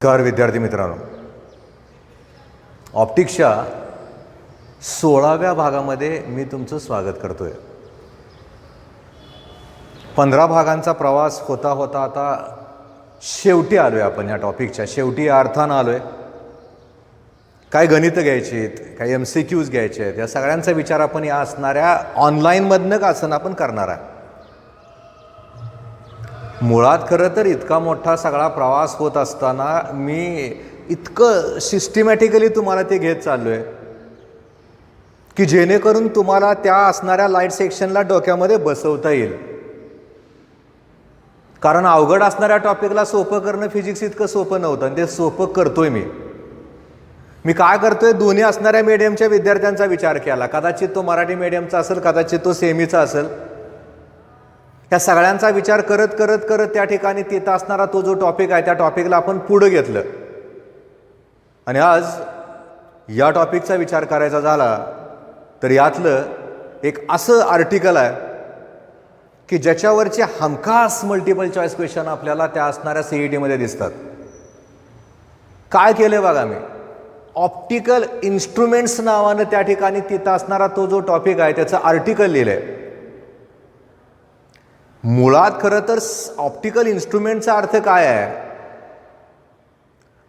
नमस्कार विद्यार्थी मित्रांनो, ऑप्टिक्सच्या 16व्या भागामध्ये मी तुमचं स्वागत करतोय। 15 भागांचा प्रवास होता होता आता शेवटी आलोय। आपण या टॉपिकच्या शेवटी या अर्थानं आलोय। काय गणितं घ्यायची आहेत, काही MCQs घ्यायचे आहेत, या सगळ्यांचा विचार आपण या असणाऱ्या ऑनलाईनमधनं का असं आपण करणार आहे। मुळात खरं तर इतका मोठा सगळा प्रवास होत असताना मी इतकं सिस्टमॅटिकली तुम्हाला ते घेत चाललोय की जेणेकरून तुम्हाला त्या असणाऱ्या लाईट सेक्शनला डोक्यामध्ये बसवता येईल। कारण अवघड असणाऱ्या टॉपिकला सोपं करणं फिजिक्स इतकं सोपं नव्हतं आणि ते सोपं करतोय मी काय करतोय, दोन्ही असणाऱ्या मीडियमच्या विद्यार्थ्यांचा विचार केला। कदाचित तो मराठी मीडियमचा असेल, कदाचित तो सेमीचा असेल। या सगळ्यांचा विचार करत करत करत त्या ठिकाणी तिथं असणारा तो जो टॉपिक आहे त्या टॉपिकला आपण पुढे घेतलं आणि आज या टॉपिकचा विचार करायचा झाला तर यातलं एक असं आर्टिकल आहे की ज्याच्यावरचे हमखास मल्टिपल चॉईस क्वेश्चन आपल्याला त्या असणाऱ्या CET मध्ये दिसतात। काय केलं बघा, मी ऑप्टिकल इन्स्ट्रुमेंट्स नावानं त्या ठिकाणी तिथं असणारा तो जो टॉपिक आहे त्याचं आर्टिकल लिहिलंय। मुळात खरं तर ऑप्टिकल इन्स्ट्रुमेंटचा अर्थ काय आहे,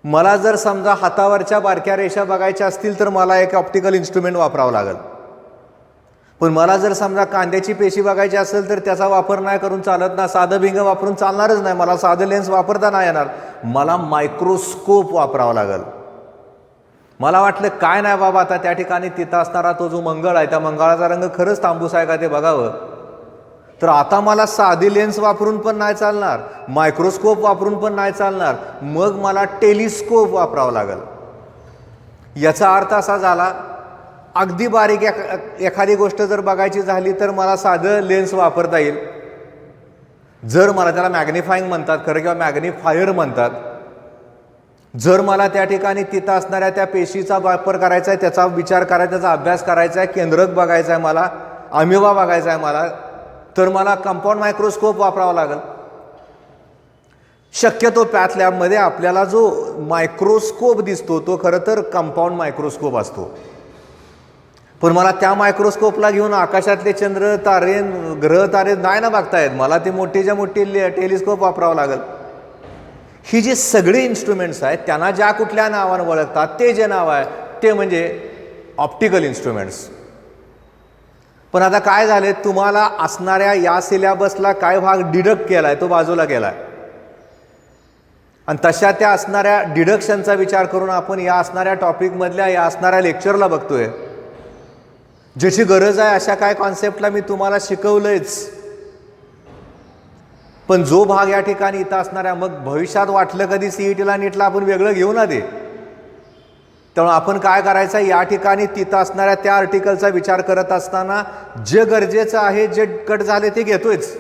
मला जर समजा हातावरच्या बारक्या रेषा बघायच्या असतील तर मला एक ऑप्टिकल इन्स्ट्रुमेंट वापरावं लागेल। पण मला जर समजा कांद्याची पेशी बघायची असेल तर त्याचा वापर नाही करून चालत ना, साधं भिंग वापरून चालणारच नाही, मला साधं लेन्स वापरता नाही येणार, मला मायक्रोस्कोप वापरावं लागेल। मला वाटलं काय नाही बाबा, आता त्या ठिकाणी तिथं असणारा तो जो मंगळ आहे त्या मंगळाचा रंग खरंच तांबूस आहे का ते बघावं। तर आता मला साधी लेन्स वापरून पण नाही चालणार, मायक्रोस्कोप वापरून पण नाही चालणार, मग मला टेलिस्कोप वापरावं लागेल। याचा अर्थ असा झाला, अगदी बारीक एखादी गोष्ट जर बघायची झाली तर मला साधं लेन्स वापरता येईल। जर मला त्याला मॅग्निफाईंग म्हणतात खरं किंवा मॅग्निफायर म्हणतात, जर मला त्या ठिकाणी तिथं असणाऱ्या त्या पेशीचा वापर करायचा आहे, त्याचा विचार करायचा, त्याचा अभ्यास करायचा आहे, केंद्रक बघायचा आहे मला, अमिबा बघायचा आहे मला, तर मला कंपाऊंड मायक्रोस्कोप वापरावा लागेल। शक्यतो पॅथ लॅबमध्ये आपल्याला जो मायक्रोस्कोप दिसतो तो खरं तर कंपाऊंड मायक्रोस्कोप असतो। पण मला त्या मायक्रोस्कोपला घेऊन आकाशातले चंद्र तारे ग्रह तारे नाही ना बघता येत, मला ते मोठीच्या मोठी टेलिस्कोप वापरावं लागेल। ही जी सगळी इन्स्ट्रुमेंट्स आहेत त्यांना ज्या कुठल्या नावानं ओळखतात ते जे नाव आहे ते म्हणजे ऑप्टिकल इन्स्ट्रुमेंट्स। पण आता काय झाले, तुम्हाला असणाऱ्या या सिलेबसला काय भाग डिडक्ट केलाय तो बाजूला केलाय आणि तशा त्या असणाऱ्या डिडक्शनचा विचार करून आपण या असणाऱ्या टॉपिकमधल्या या असणाऱ्या लेक्चरला बघतोय। ज्याची गरज आहे अशा काय कॉन्सेप्टला मी तुम्हाला शिकवलंयच, पण जो भाग या ठिकाणी इथं असणाऱ्या मग भविष्यात वाटलं कधी CETला नीटला आपण वेगळं घेऊ ना ते, त्यामुळे आपण काय करायचं, या ठिकाणी तिथं असणाऱ्या त्या आर्टिकलचा विचार करत असताना जे गरजेचं आहे जे कट झाले ते घेतोयच,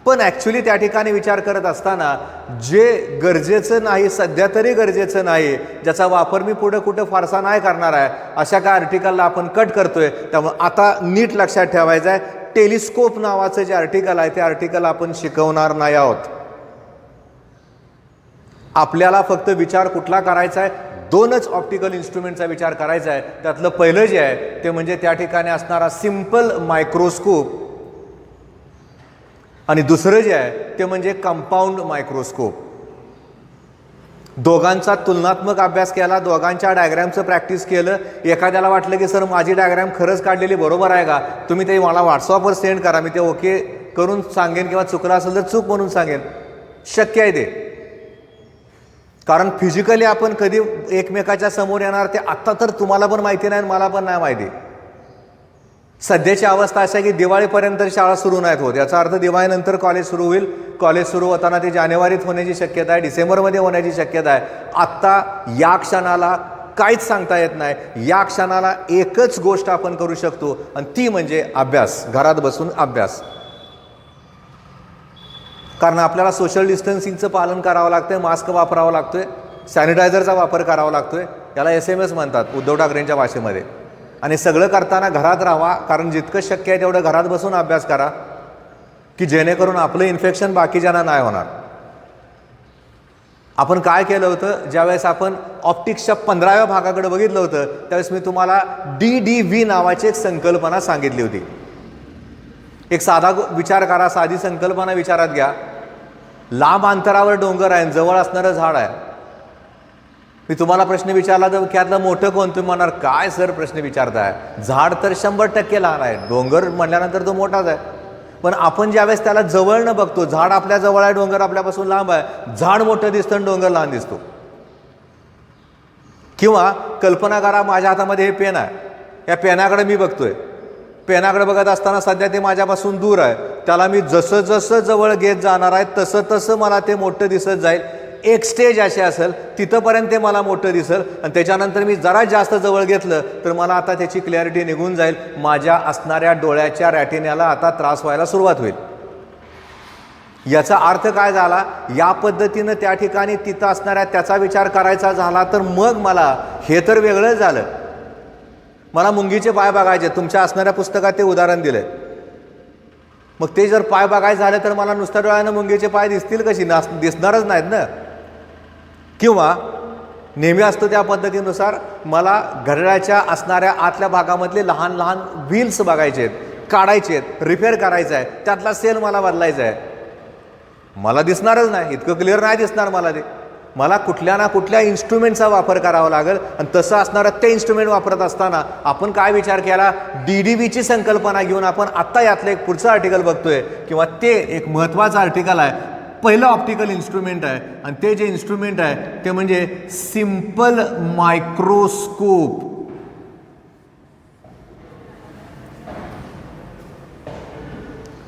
पण ॲक्च्युली त्या ठिकाणी विचार करत असताना जे गरजेचं नाही, सध्या तरी गरजेचं नाही, ज्याचा वापर मी पुढे कुठं फारसा नाही करणार आहे, अशा काय आर्टिकलला आपण कट करतोय। त्यामुळे आता नीट लक्षात ठेवायचं आहे, टेलिस्कोप नावाचं जे आर्टिकल आहे ते आर्टिकल आपण शिकवणार नाही आहोत। आपल्याला फक्त विचार कुठला करायचा आहे, दोनच ऑप्टिकल इन्स्ट्रुमेंटचा विचार करायचा आहे। त्यातलं पहिलं जे आहे ते म्हणजे त्या ठिकाणी असणारा सिंपल मायक्रोस्कोप आणि दुसरं जे आहे ते म्हणजे कंपाऊंड मायक्रोस्कोप। दोघांचा तुलनात्मक अभ्यास केला, दोघांच्या डायग्रॅमचं प्रॅक्टिस केलं। एखाद्याला वाटलं की सर माझी डायग्रॅम खरंच काढलेली बरोबर आहे का, तुम्ही ते मला व्हॉट्सअपवर सेंड करा, मी ते ओके करून सांगेन किंवा चुकलं असेल तर चूक म्हणून सांगेन, शक्य आहे ते। कारण फिजिकली आपण कधी एकमेकाच्या समोर येणार ते आत्ता तर तुम्हाला पण माहिती नाही, मला पण नाही माहिती। सध्याची अवस्था अशी आहे की दिवाळीपर्यंत शाळा सुरू नाहीत होत, याचा अर्थ दिवाळीनंतर कॉलेज सुरू होईल। कॉलेज सुरू होताना ते जानेवारीत होण्याची शक्यता आहे, डिसेंबरमध्ये होण्याची शक्यता आहे। आत्ता या क्षणाला काहीच सांगता येत नाही। या क्षणाला एकच गोष्ट आपण करू शकतो आणि ती म्हणजे अभ्यास, घरात बसून अभ्यास। कारण आपल्याला सोशल डिस्टन्सिंगचं पालन करावं लागतंय, मास्क वापरावा लागतोय, सॅनिटायझरचा वापर करावा लागतोय, याला SMS म्हणतात उद्धव ठाकरेंच्या भाषेमध्ये। आणि सगळं करताना घरात राहा, कारण जितकं शक्य आहे तेवढं घरात बसून अभ्यास करा की जेणेकरून आपलं इन्फेक्शन बाकीच्यांना नाही होणार। आपण काय केलं होतं, ज्यावेळेस आपण ऑप्टिक्सच्या 15व्या भागाकडे बघितलं होतं त्यावेळेस मी तुम्हाला DDV नावाची एक संकल्पना सांगितली होती. एक साधा विचार करा, साधी संकल्पना विचारात घ्या. लांब अंतरावर डोंगर आहे, जवळ असणारं झाड आहे. मी तुम्हाला प्रश्न विचारला तर त्यातलं मोठं कोण? तुम्ही म्हणणार काय सर प्रश्न विचारताय, झाड तर 100% लहान आहे, डोंगर म्हणल्यानंतर तो मोठाच आहे. पण आपण ज्यावेळेस त्याला जवळनं बघतो, झाड आपल्या जवळ आहे, डोंगर आपल्यापासून लांब आहे, झाड मोठं दिसतं आणि डोंगर लहान दिसतो. किंवा कल्पना करा, माझ्या हातामध्ये हे पेन आहे, या पेनाकडे मी बघतोय, पेनाकडे बघत असताना सध्या ते माझ्यापासून दूर आहे, त्याला मी जसं जसं जवळ घेत जाणार आहे तसं तसं मला ते मोठं दिसत जाईल. एक स्टेज अशी असेल तिथंपर्यंत ते मला मोठं दिसेल आणि त्याच्यानंतर मी जरा जास्त जवळ घेतलं तर मला आता त्याची क्लॅरिटी निघून जाईल, माझ्या असणाऱ्या डोळ्याच्या रॅटिन्याला आता त्रास व्हायला सुरुवात होईल. याचा अर्थ काय झाला, या पद्धतीनं त्या ठिकाणी तिथं असणाऱ्या त्याचा विचार करायचा झाला तर मग मला हे तर वेगळंच झालं. मला मुंगीचे पाय बघायचे, तुमच्या असणाऱ्या पुस्तकात ते उदाहरण दिले. मग ते जर पाय बघायचे झाले तर मला नुसत्या डोळ्यानं मुंगीचे पाय दिसतील कशी? दिसणारच नाहीत ना. किंवा नेहमी असतो त्या पद्धतीनुसार मला घड्याळाच्या असणाऱ्या आतल्या भागामधले लहान लहान व्हील्स बघायचे आहेत, काढायचे आहेत, रिपेअर करायचं आहे, त्यातला सेल मला बदलायचा आहे. मला दिसणारच नाही, इतकं क्लिअर नाही दिसणार मला ते. मला कुठल्या ना कुठल्या इन्स्ट्रुमेंटचा वापर करावा लागेल आणि तसं असणारं ते इन्स्ट्रुमेंट वापरत असताना आपण काय विचार केला, DDVची संकल्पना घेऊन आपण आत्ता यातलं एक पुढचं आर्टिकल बघतोय, किंवा ते एक महत्त्वाचं आर्टिकल आहे, पहिलं ऑप्टिकल इन्स्ट्रुमेंट आहे. आणि ते जे इन्स्ट्रुमेंट आहे ते म्हणजे सिंपल मायक्रोस्कोप.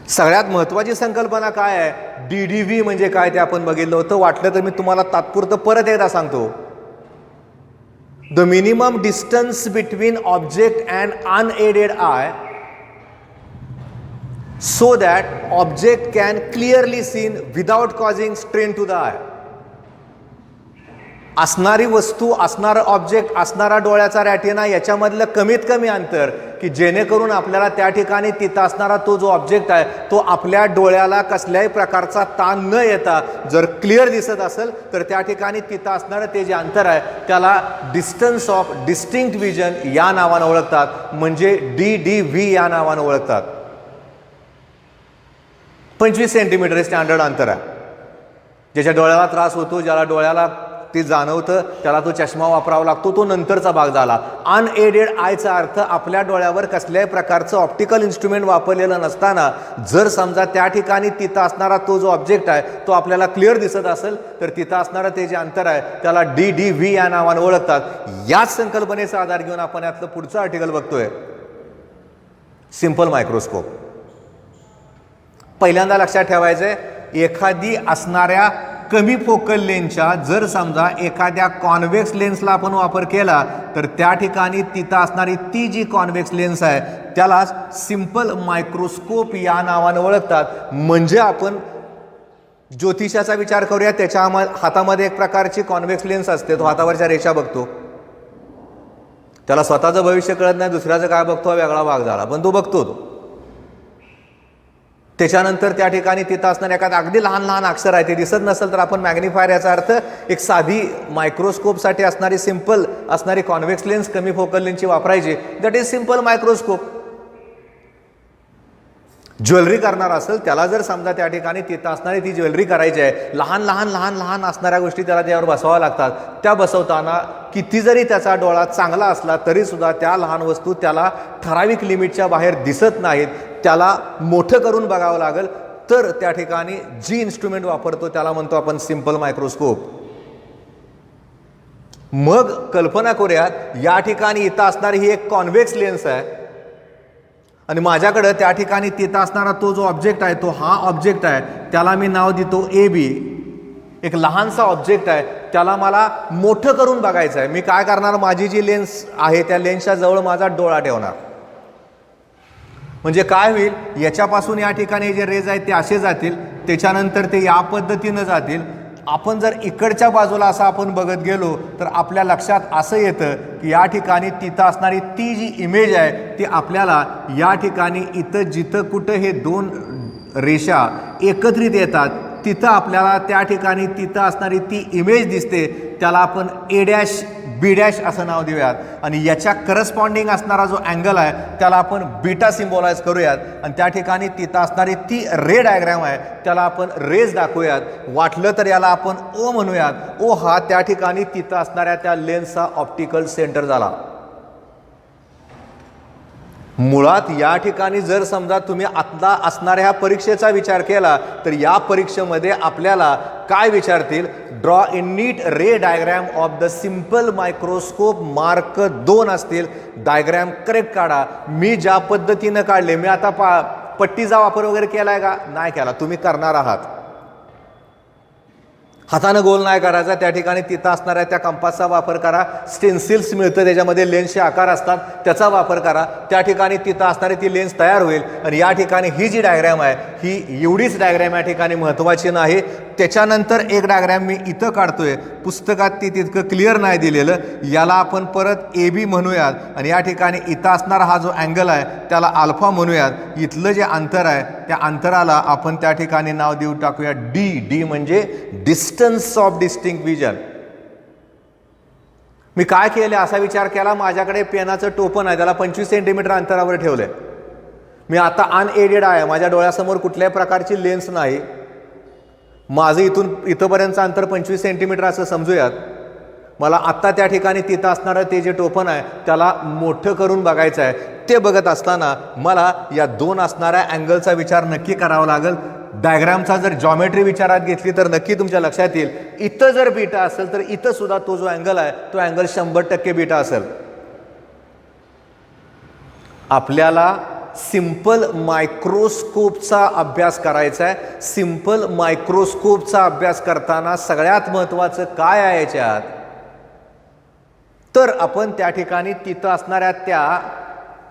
सगळ्यात महत्त्वाची संकल्पना काय आहे, DDV म्हणजे काय ते आपण बघितलं होतं. वाटलं तर मी तुम्हाला तात्पुरतं परत एकदा सांगतो. The minimum distance between object and unaided I so that object can clearly seen without causing strain to the eye. असणारी वस्तू, असणारा ऑब्जेक्ट, असणारा डोळ्याचा रॅटिना याच्यामधलं कमीत कमी अंतर की जेणेकरून आपल्याला त्या ठिकाणी तिथं असणारा तो जो ऑब्जेक्ट आहे तो आपल्या डोळ्याला कसल्याही प्रकारचा ताण न येता जर क्लिअर दिसत असेल तर त्या ठिकाणी तिथं असणारं ते जे अंतर आहे त्याला डिस्टन्स ऑफ डिस्टिंक्ट विजन या नावानं ओळखतात, म्हणजे DDV या नावानं ओळखतात. 25 सेंटीमीटर हे स्टँडर्ड अंतर आहे. ज्याच्या डोळ्याला त्रास होतो, ज्याला डोळ्याला ते जाणवतं त्याला तो चष्मा वापरावा लागतो, तो नंतरचा भाग झाला. अनएडेड आयचा अर्थ आपल्या डोळ्यावर कसल्याही प्रकारचं ऑप्टिकल इन्स्ट्रुमेंट वापरलेलं नसताना जर समजा त्या ठिकाणी तिथं असणारा तो जो ऑब्जेक्ट आहे तो आपल्याला क्लिअर दिसत असेल तर तिथं असणारं ते जे अंतर आहे त्याला DDV या नावानं ओळखतात. याच संकल्पनेचा आधार घेऊन आपण यातलं पुढचं आर्टिकल बघतोय, सिंपल मायक्रोस्कोप. पहिल्यांदा लक्षात ठेवायचंय, एखादी असणाऱ्या कमी फोकल लेन्सच्या जर समजा एखाद्या कॉन्व्हेक्स लेन्सला आपण वापर केला तर त्या ठिकाणी तिथं असणारी ती जी कॉन्व्हेक्स लेन्स आहे त्याला सिंपल मायक्रोस्कोप या नावानं ओळखतात. म्हणजे आपण ज्योतिषाचा विचार करूया, त्याच्या हातामध्ये एक प्रकारची कॉन्व्हेक्स लेन्स असते, तो हातावरच्या रेषा बघतो, त्याला स्वतःचं भविष्य कळत नाही, दुसऱ्याचं काय बघतो हा वेगळा भाग झाला, पण तो बघतो. तो त्याच्यानंतर त्या ठिकाणी तिथं असणारे एखादं अगदी लहान लहान अक्षर आहे ते दिसत नसेल तर आपण मॅग्निफायर, याचा अर्थ एक साधी मायक्रोस्कोपसाठी असणारी सिंपल असणारी कॉन्व्हेक्स लेन्स कमी फोकल लेन्सची वापरायची, that is simple microscope. Jewellery करणार असेल त्याला जर समजा त्या ठिकाणी तिथं असणारी ती ज्वेलरी करायची आहे, लहान लहान लहान लहान असणाऱ्या गोष्टी त्याला त्यावर बसवाव्या लागतात. त्या बसवताना किती जरी त्याचा डोळा चांगला असला तरी सुद्धा त्या लहान वस्तू त्याला ठराविक लिमिटच्या बाहेर दिसत नाहीत, त्याला मोठं करून बघावं लागेल. तर त्या ठिकाणी जी इन्स्ट्रुमेंट वापरतो त्याला म्हणतो आपण सिंपल मायक्रोस्कोप. मग कल्पना करूयात, या ठिकाणी इथं असणारी ही एक कॉन्व्हेक्स लेन्स आहे आणि माझ्याकडे त्या ठिकाणी तिथं असणारा तो जो ऑब्जेक्ट आहे तो हा ऑब्जेक्ट आहे, त्याला मी नाव देतो AB. एक लहानसा ऑब्जेक्ट आहे, त्याला मला मोठं करून बघायचं आहे. मी काय करणार, माझी जी लेन्स आहे त्या लेन्सच्या जवळ माझा डोळा ठेवणार. म्हणजे काय होईल, याच्यापासून या ठिकाणी जे रेज आहेत ते असे जातील, त्याच्यानंतर ते या पद्धतीनं जातील. आपण जर इकडच्या बाजूला असं आपण बघत गेलो तर आपल्या लक्षात असं येतं की या ठिकाणी तिथं असणारी ती जी इमेज आहे ती आपल्याला या ठिकाणी इथं जिथं कुठं हे दोन रेषा एकत्रित येतात तिथं आपल्याला त्या ठिकाणी तिथं असणारी ती इमेज दिसते, त्याला आपण ए डॅश बी डॅश असं नाव देऊयात आणि याच्या करस्पॉन्डिंग असणारा जो अँगल आहे त्याला आपण बीटा सिम्बॉलाइज करूयात आणि त्या ठिकाणी तिथं असणारी ती रे डायग्रॅम आहे त्याला आपण रेज दाखवूयात. वाटलं तर याला आपण ओ म्हणूयात. ओ हा त्या ठिकाणी तिथं असणाऱ्या त्या लेन्सचा ऑप्टिकल सेंटर झाला. मुळात या ठिकाणी जर समजा तुम्ही आता असणाऱ्या परीक्षेचा विचार केला तर या परीक्षेमध्ये आपल्याला काय विचारतील, draw a neat ray diagram of the simple microscope, mark 2 असतील. डायग्रॅम करेक्ट काढा. मी ज्या पद्धतीनं काढले, मी आता पट्टीचा वापर वगैरे केलाय का? नाही केला. तुम्ही करणार आहात. हातानं गोल नाही करायचा. त्या ठिकाणी तिथं असणाऱ्या त्या कंपासचा वापर करा. स्टेन्सिल्स मिळतं, त्याच्यामध्ये लेन्सचे आकार असतात, त्याचा वापर करा. त्या ठिकाणी तिथं असणारी ती लेन्स तयार होईल. आणि या ठिकाणी ही जी डायग्रॅम आहे ही एवढीच डायग्रॅम या ठिकाणी महत्त्वाची नाही. त्याच्यानंतर एक डायग्रॅम मी इथं काढतोय, पुस्तकात ती तितकं क्लिअर नाही दिलेलं. याला आपण परत ए बी म्हणूयात आणि या ठिकाणी इथं असणारा हा जो अँगल आहे त्याला अल्फा म्हणूयात. इथलं जे अंतर आहे त्या अंतराला आपण त्या ठिकाणी नाव देऊ टाकूया डी. डी म्हणजे डिस्टन्स ऑफ डिस्टिंक्ट विजन. मी काय केले असा विचार केला, माझ्याकडे पेनाचं टोपण आहे, त्याला 25 सेंटीमीटर अंतरावर ठेवलंय. मी आता अनएडेड आहे, माझ्या डोळ्यासमोर कुठल्याही प्रकारची लेन्स नाही. माझं इथून इथंपर्यंतचं अंतर 25 सेंटीमीटर असं समजूयात. मला आत्ता त्या ठिकाणी तिथं असणारं ते जे टोपण आहे त्याला मोठं करून बघायचं आहे. ते बघत असताना मला या दोन असणाऱ्या अँगलचा विचार नक्की करावा लागेल. डायग्रामचा जर जॉमेट्री विचारात घेतली तर नक्की तुमच्या लक्षात येईल, इथं जर बीटा असेल तर इथं सुद्धा तो जो अँगल आहे तो अँगल 100% बीटा असेल. आपल्याला सिंपल मायक्रोस्कोपचा अभ्यास करायचा आहे. सिंपल मायक्रोस्कोपचा अभ्यास करताना सगळ्यात महत्त्वाचं काय आहे याच्यात, तर आपण त्या ठिकाणी तिथं असणाऱ्या त्या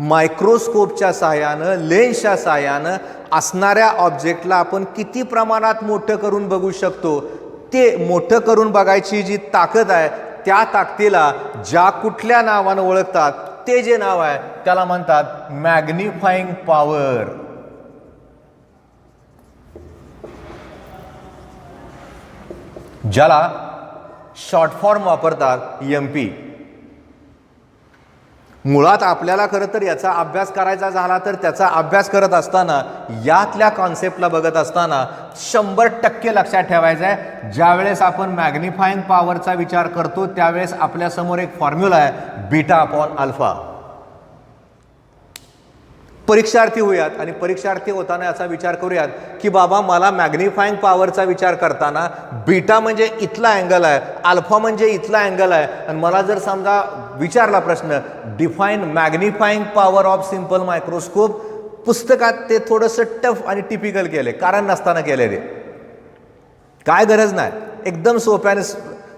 मायक्रोस्कोपच्या सहाय्यानं, लेन्सच्या सहाय्यानं असणाऱ्या ऑब्जेक्टला आपण किती प्रमाणात मोठं करून बघू शकतो, ते मोठं करून बघायची जी ताकद आहे त्या ताकदीला ज्या कुठल्या नावानं ओळखतात ते जे नाव आहे त्याला म्हणतात मॅग्निफाईंग पॉवर. ज्याला शॉर्ट फॉर्म वापरतात MP. मुळात आपल्याला खरं तर याचा अभ्यास करायचा झाला तर त्याचा अभ्यास करत असताना यातल्या कॉन्सेप्टला बघत असताना 100% लक्षात ठेवायचं आहे, ज्यावेळेस आपण मॅग्निफाईंग पॉवरचा विचार करतो त्यावेळेस आपल्यासमोर एक फॉर्म्युला आहे, बीटा अपॉन अल्फा. परीक्षार्थी होऊयात आणि परीक्षार्थी होताना याचा विचार करूयात की बाबा मला मॅग्निफाईंग पॉवरचा विचार करताना बीटा म्हणजे इथला अँगल आहे, अल्फा म्हणजे इथला अँगल आहे. आणि मला जर समजा विचारला प्रश्न, define magnifying power of simple microscope, पुस्तकात ते थोडंसं टफ आणि टिपिकल केले, कारण नसताना केले. ते काय गरज नाही, एकदम सोप्याने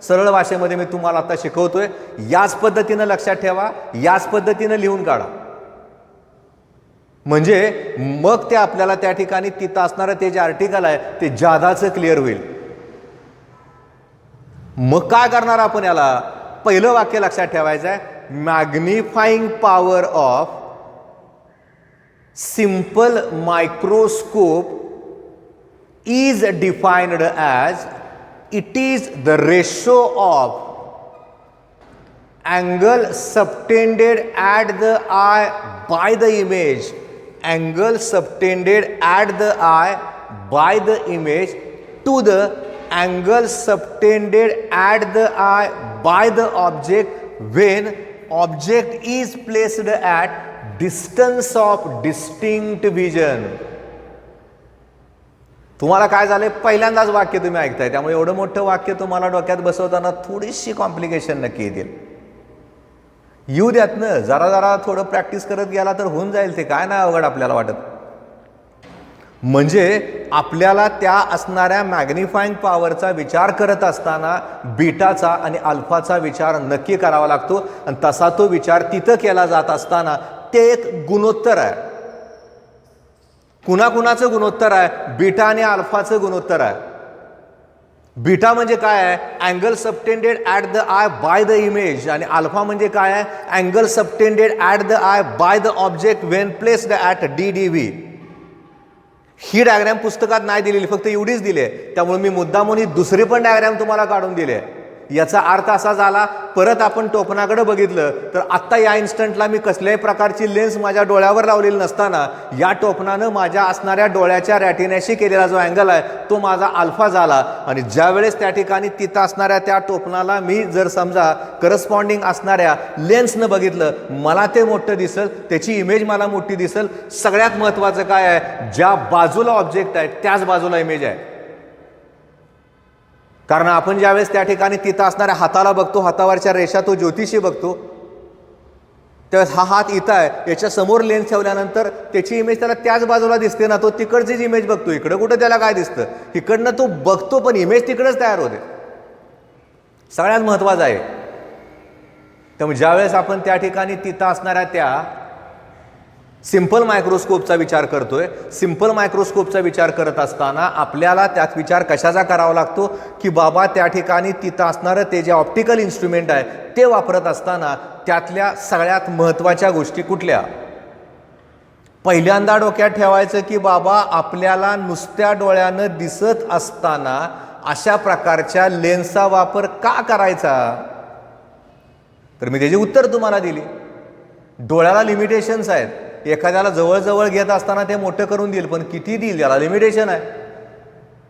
सरळ भाषेमध्ये मी तुम्हाला आता शिकवतोय. याच पद्धतीनं लक्षात ठेवा, याच पद्धतीनं लिहून काढा, म्हणजे मग ते आपल्याला त्या ठिकाणी तिथं असणारं ते जे आर्टिकल आहे ते जादाचं क्लिअर होईल. मग काय करणार आपण याला, पहिलं वाक्य लक्षात ठेवायचं आहे, magnifying power of simple microscope is defined as it is the ratio of angle subtended at the eye by the image, angle subtended at the eye by the image to the angle subtended at the eye by the object when object is placed at distance of distinct vision. तुम्हाला काय झालंय, पहिल्यांदाच वाक्य तुम्ही ऐकताय, त्यामुळे एवढं मोठं वाक्य तुम्हाला डोक्यात बसवताना थोडीशी कॉम्प्लिकेशन नक्की येतील. येऊ द्यात ना, जरा जरा थोडं प्रॅक्टिस करत गेला तर होऊन जाईल. ते काय नाही अवघड आपल्याला वाटत. म्हणजे आपल्याला त्या असणाऱ्या मॅग्निफाईंग पॉवरचा विचार करत असताना बीटाचा आणि अल्फाचा विचार नक्की करावा लागतो. आणि तसा तो विचार तिथं केला जात असताना ते एक गुणोत्तर आहे. कुणाकुणाचं गुणोत्तर आहे, बीटा आणि अल्फाचं गुणोत्तर आहे. बीटा म्हणजे काय आहे, angle subtended at the eye by the image, आणि अल्फा म्हणजे काय आहे, angle subtended at the eye by the object Wien placed at DDV. He diagram पुस्तकात नाही दिलेली, फक्त एवढीच दिली आहे. त्यामुळे मी मुद्दामून ही दुसरी पण डायग्रॅम तुम्हाला काढून दिली आहे. याचा अर्थ असा झाला, परत आपण टोपणाकडे बघितलं तर आत्ता या इन्स्टंटला मी कसल्याही प्रकारची लेन्स माझ्या डोळ्यावर लावलेली नसताना या टोपणानं माझ्या असणाऱ्या डोळ्याच्या रॅटिनाशी केलेला जो अँगल आहे तो माझा अल्फा झाला. आणि ज्या वेळेस त्या ठिकाणी तिथं असणाऱ्या त्या टोपणाला मी जर समजा करस्पॉन्डिंग असणाऱ्या लेन्सनं बघितलं, मला ते मोठं दिसल, त्याची इमेज मला मोठी दिसल. सगळ्यात महत्त्वाचं काय आहे, ज्या बाजूला ऑब्जेक्ट आहे त्याच बाजूला इमेज आहे. कारण आपण ज्यावेळेस त्या ठिकाणी तिथं असणाऱ्या हाताला बघतो, हातावरच्या रेषा तो ज्योतिषी बघतो, त्यावेळेस हा हात इथं आहे, याच्या समोर लेन्स ठेवल्यानंतर त्याची इमेज त्याला त्याच बाजूला दिसते ना. तो तिकडचीच इमेज बघतो, इकडं कुठं त्याला काय दिसतं, इकडनं तो बघतो पण इमेज तिकडंच तयार होते. सगळ्यात महत्त्वाचं आहे. त्यामुळे ज्यावेळेस आपण त्या ठिकाणी तिथं असणाऱ्या त्या सिंपल मायक्रोस्कोपचा विचार करतोय, सिंपल मायक्रोस्कोपचा विचार करत असताना आपल्याला त्यात विचार कशाचा करावा लागतो की बाबा त्या ठिकाणी तिथं असणारं ते जे ऑप्टिकल इन्स्ट्रुमेंट आहे ते वापरत असताना त्यातल्या सगळ्यात महत्त्वाच्या गोष्टी कुठल्या. पहिल्यांदा डोक्यात ठेवायचं की बाबा आपल्याला नुसत्या डोळ्यानं दिसत असताना अशा प्रकारच्या लेन्सचा वापर का करायचा. तर मी त्याची उत्तर तुम्हाला दिली. डोळ्याला लिमिटेशन्स आहेत. एखाद्याला जवळजवळ घेत असताना ते मोठं करून देईल, पण किती देईल याला लिमिटेशन आहे.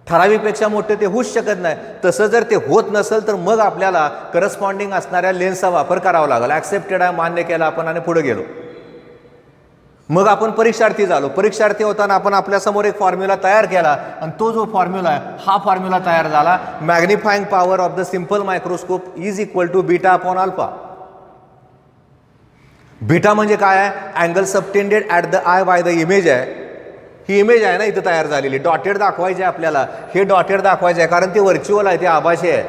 ठराविकपेक्षा मोठं ते होऊच शकत नाही. तसं जर ते होत नसेल तर मग आपल्याला करस्पॉन्डिंग असणाऱ्या लेन्सचा वापर करावा लागेल. ॲक्सेप्टेड आहे, मान्य केलं आपण आणि पुढे गेलो. मग आपण परीक्षार्थी झालो. परीक्षार्थी होताना आपण आपल्यासमोर एक फॉर्म्युला तयार केला आणि तो जो फॉर्म्युला आहे हा फॉर्म्युला तयार झाला, magnifying power of the simple microscope is equal to beta upon alpha. Beta म्हणजे काय आहे, angle subtended at the eye by the image आहे. ही इमेज आहे ना इथं तयार झालेली, डॉटेड दाखवायची आहे आपल्याला. हे डॉटेड दाखवायचे आहे कारण ते व्हर्च्युअल आहे, ते आभासी आहे.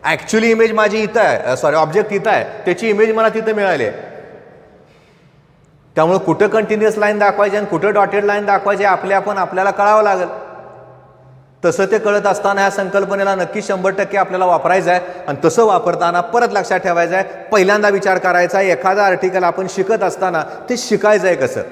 ॲक्च्युअली इमेज माझी इथं आहे, सॉरी ऑब्जेक्ट इथं आहे, त्याची इमेज मला तिथं मिळाली आहे. त्यामुळे कुठं कंटिन्युअस लाईन दाखवायची आणि कुठं डॉटेड लाईन दाखवायची आपल्याला कळावं लागेल. तसं ते कळत असताना ह्या संकल्पनेला नक्की 100% आपल्याला वापरायचं आहे. आणि तसं वापरताना परत लक्षात ठेवायचं आहे, पहिल्यांदा विचार करायचा आहे एखादा आर्टिकल आपण शिकत असताना ते शिकायचं आहे कसं.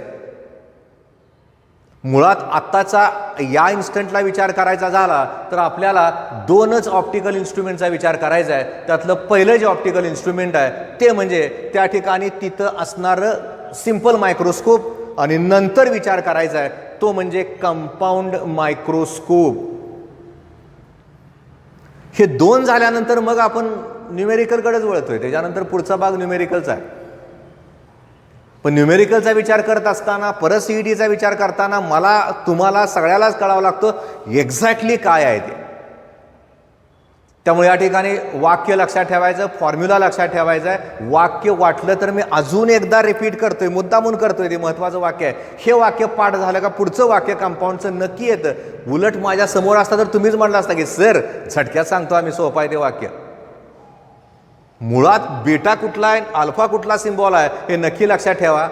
मुळात आत्ताचा या इन्स्टंटला विचार करायचा झाला तर आपल्याला दोनच ऑप्टिकल इन्स्ट्रुमेंटचा विचार करायचा आहे. त्यातलं पहिलं जे ऑप्टिकल इन्स्ट्रुमेंट आहे ते म्हणजे त्या ठिकाणी तिथं असणारं सिंपल मायक्रोस्कोप आणि नंतर विचार करायचा आहे तो म्हणजे कंपाऊंड मायक्रोस्कोप. हे दोन झाल्यानंतर मग आपण न्यूमेरिकलकडेच वळतोय. त्याच्यानंतर पुढचा भाग न्यूमेरिकलचा आहे. पण न्यूमेरिकलचा विचार करत असताना परत सीईटीचा विचार करताना मला तुम्हाला सगळ्यालाच कळावं लागतं एक्झॅक्टली काय आहे ते. त्यामुळे या ठिकाणी वाक्य लक्षात ठेवायचं, फॉर्म्युला लक्षात ठेवायचं आहे. वाक्य वाटलं तर मी अजून एकदा रिपीट करतोय, मुद्दामून करतोय, ते महत्त्वाचं वाक्य आहे. हे वाक्य पाठ झालं का पुढचं वाक्य कंपाऊंडचं नक्की येतं. उलट माझ्या समोर असता तर तुम्हीच म्हटलं असता की सर झटक्यात सांगतो आम्ही, सोपं आहे ते वाक्य. मुळात बीटा कुठला आहे, अल्फा कुठला सिम्बॉल आहे हे नक्की लक्षात ठेवा.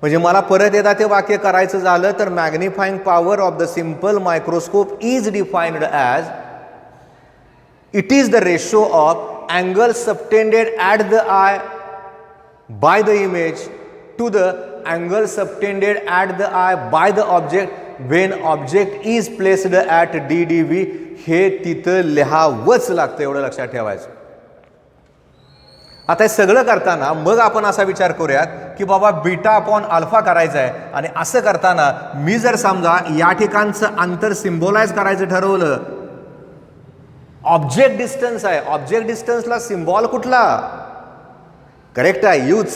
म्हणजे मला परत एकदा ते वाक्य करायचं झालं तर magnifying power of the simple microscope is defined as it is the ratio of angle subtended at the eye by the image to the angle subtended at the eye by the object when object is placed at DDV. हे तिथं लिहावंच लागतं, एवढं लक्षात ठेवायचं. आता हे सगळं करताना मग आपण असा विचार करूयात की बाबा बीटा अपॉन अल्फा करायचा आहे. आणि असं करताना मी जर समजा या ठिकाणचं अंतर सिम्बॉलाइज करायचं ठरवलं, ऑब्जेक्ट डिस्टन्स आहे, ऑब्जेक्ट डिस्टन्सला सिम्बॉल कुठला, करेक्ट आहे यूच.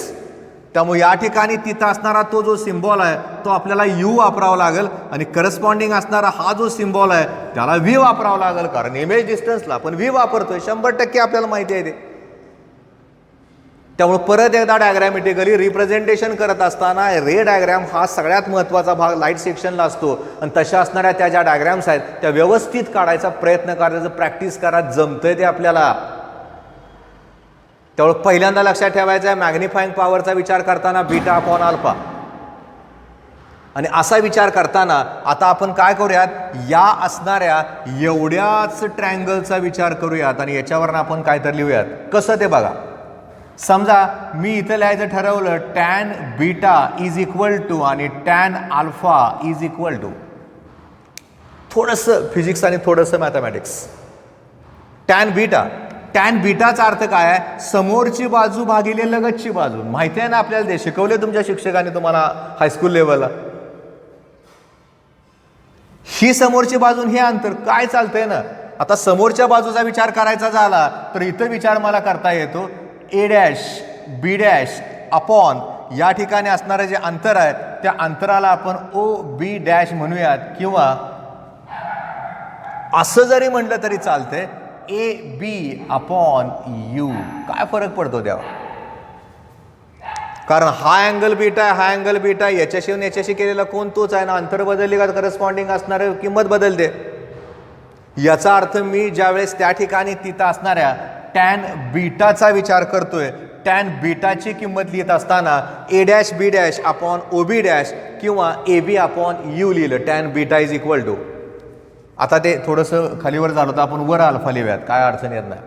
त्यामुळे या ठिकाणी तिथं असणारा तो जो सिम्बॉल आहे तो आपल्याला यू वापरावा लागेल आणि करस्पॉन्डिंग असणारा हा जो सिम्बॉल आहे त्याला व्ही वापरावा लागेल. कारण इमेज डिस्टन्सला आपण व्ही वापरतोय, 100% आपल्याला माहिती आहे ते. त्यामुळे परत एकदा डायग्रॅमॅटिकली रिप्रेझेंटेशन करत असताना रे डायग्रॅम हा सगळ्यात महत्त्वाचा भाग लाईट सेक्शनला असतो. आणि तशा असणाऱ्या त्या ज्या डायग्रॅम्स आहेत त्या व्यवस्थित काढायचा प्रयत्न करायचा, प्रॅक्टिस करा, जमतंय ते आपल्याला. त्यामुळे पहिल्यांदा लक्षात ठेवायचं आहे मॅग्निफाईंग पॉवरचा विचार करताना बीटा अपॉन अल्फा. आणि असा विचार करताना आता आपण काय करूयात, या असणाऱ्या एवढ्याच ट्रायंगलचा विचार करूयात आणि याच्यावर आपण काय तर लिहूयात. कसं ते बघा. समजा मी इथं लिहायचं ठरवलं tan beta is equal to आणि tan alpha is equal to, थोडंसं फिजिक्स आणि थोडंसं मॅथमॅटिक्स. टॅन बीटाचा अर्थ काय आहे? समोरची बाजू भागिले लगतची बाजू. माहिती आहे ना आपल्याला, ते शिकवले तुमच्या शिक्षकांनी तुम्हाला हायस्कूल लेवलला. ही समोरची बाजू, हे अंतर काय चालतंय ना. आता समोरच्या बाजूचा विचार करायचा झाला तर इथं विचार मला करता येतो A dash B dash upon या ठिकाणी असणारं जे अंतर आहे त्या अंतराला आपण ओ बी डॅश म्हणूयात, किंवा असं जरी म्हटलं तरी चालतंय ए बी अपॉन यू. काय फरक पडतो त्यावर? कारण हा अँगल बीटा आहे, हा अँगल बीटा आहे, याच्याशी याच्याशी केलेला कोण तोच आहे ना. अंतर बदलली का करस्पॉन्डिंग असणारे किंमत बदलते. याचा अर्थ मी ज्यावेळेस त्या ठिकाणी तिथं असणाऱ्या टॅन बीटाचा विचार करतोय, टॅन बीटाची किंमत लिहित असताना A dash B dash upon O B dash किंवा ए बी अपॉन यू लिहिलं. Tan beta is equal to, आता ते थोडंसं खालीवर झालं तर आपण वर अल्फा लिहूयात, काय अडचण येत नाही.